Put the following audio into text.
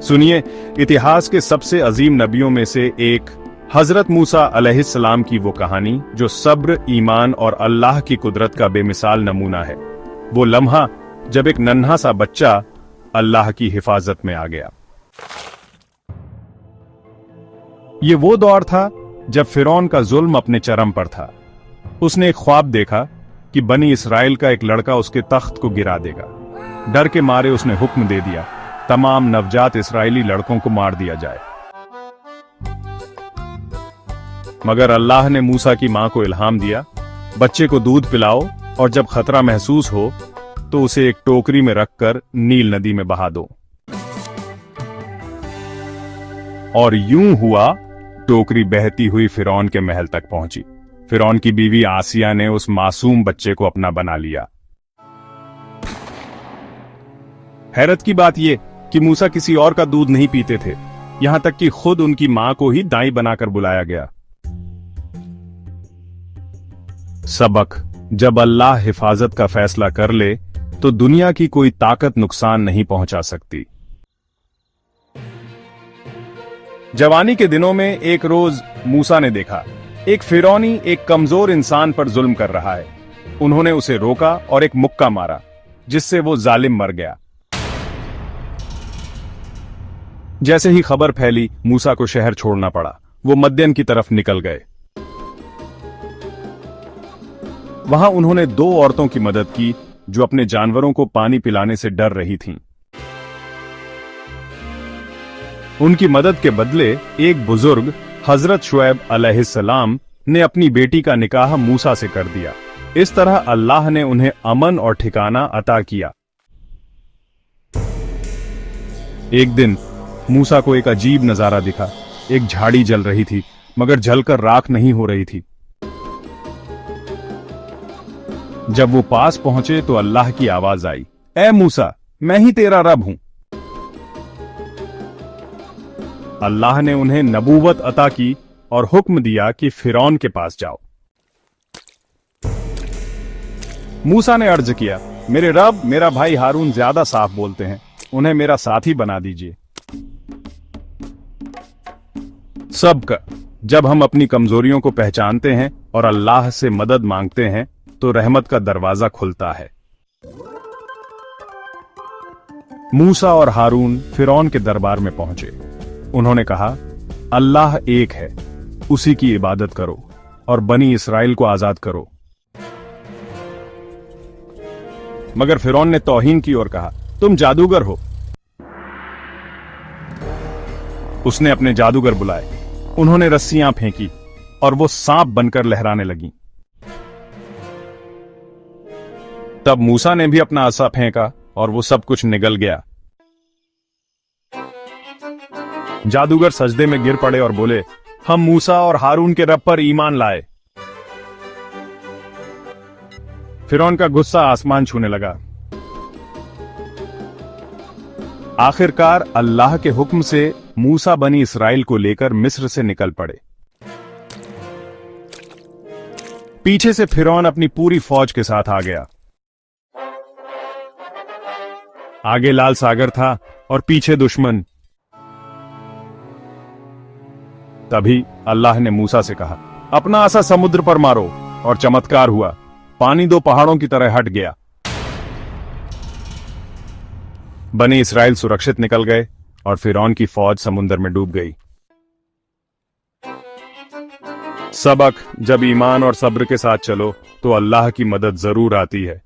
सुनिए, इतिहास के सबसे अजीम नबियों में से एक हजरत मूसा अलैहिस्सलाम की वो कहानी जो सब्र, ईमान और अल्लाह की कुदरत का बेमिसाल नमूना है। वो लम्हा जब एक नन्हा सा बच्चा अल्लाह की हिफाजत में आ गया। ये वो दौर था जब फिरौन का जुल्म अपने चरम पर था। उसने एक ख्वाब देखा कि बनी इसराइल का एक लड़का उसके तख्त को गिरा देगा। डर के मारे उसने हुक्म दे दिया, तमाम नवजात इस्राएली लड़कों को मार दिया जाए। मगर अल्लाह ने मूसा की मां को इल्हाम दिया, बच्चे को दूध पिलाओ और जब खतरा महसूस हो तो उसे एक टोकरी में रखकर नील नदी में बहा दो। और यूं हुआ, टोकरी बहती हुई फिरौन के महल तक पहुंची। फिरौन की बीवी आसिया ने उस मासूम बच्चे को अपना बना लिया। हैरत की बात यह कि मूसा किसी और का दूध नहीं पीते थे, यहां तक कि खुद उनकी मां को ही दाई बनाकर बुलाया गया। सबक: जब अल्लाह हिफाजत का फैसला कर ले तो दुनिया की कोई ताकत नुकसान नहीं पहुंचा सकती। जवानी के दिनों में एक रोज मूसा ने देखा एक फिरौनी एक कमजोर इंसान पर जुल्म कर रहा है। उन्होंने उसे रोका और एक मुक्का मारा, जिससे वो जालिम मर गया। जैसे ही खबर फैली, मूसा को शहर छोड़ना पड़ा। वो मद्यन की तरफ निकल गए। वहां उन्होंने दो औरतों की मदद की जो अपने जानवरों को पानी पिलाने से डर रही थीं। उनकी मदद के बदले एक बुजुर्ग हजरत शुएब अलैहिस्सलाम ने अपनी बेटी का निकाह मूसा से कर दिया। इस तरह अल्लाह ने उन्हें अमन और ठिकाना अता किया। एक दिन मूसा को एक अजीब नजारा दिखा। एक झाड़ी जल रही थी, मगर जलकर राख नहीं हो रही थी। जब वो पास पहुंचे तो अल्लाह की आवाज आई, ए मूसा, मैं ही तेरा रब हूं। अल्लाह ने उन्हें नबूवत अता की और हुक्म दिया कि फिरौन के पास जाओ। मूसा ने अर्ज किया, मेरे रब, मेरा भाई हारून ज्यादा साफ बोलते हैं, उन्हें मेरा साथी बना दीजिए। सबक: जब हम अपनी कमजोरियों को पहचानते हैं और अल्लाह से मदद मांगते हैं तो रहमत का दरवाजा खुलता है। मूसा और हारून फिरौन के दरबार में पहुंचे। उन्होंने कहा, अल्लाह एक है, उसी की इबादत करो और बनी इसराइल को आजाद करो। मगर फिरौन ने तौहीन की और कहा, तुम जादूगर हो। उसने अपने जादूगर बुलाए। उन्होंने रस्सियां फेंकी और वो सांप बनकर लहराने लगीं। तब मूसा ने भी अपना असा फेंका और वो सब कुछ निगल गया। जादूगर सजदे में गिर पड़े और बोले, हम मूसा और हारून के रब पर ईमान लाए। फिरौन का गुस्सा आसमान छूने लगा। आखिरकार अल्लाह के हुक्म से मूसा बनी इसराइल को लेकर मिस्र से निकल पड़े। पीछे से फिरौन अपनी पूरी फौज के साथ आ गया। आगे लाल सागर था और पीछे दुश्मन। तभी अल्लाह ने मूसा से कहा, अपना असा समुद्र पर मारो, और चमत्कार हुआ। पानी दो पहाड़ों की तरह हट गया। बनी इसराइल सुरक्षित निकल गए और फिरौन की फौज समुद्र में डूब गई। सबक: जब ईमान और सब्र के साथ चलो तो अल्लाह की मदद जरूर आती है।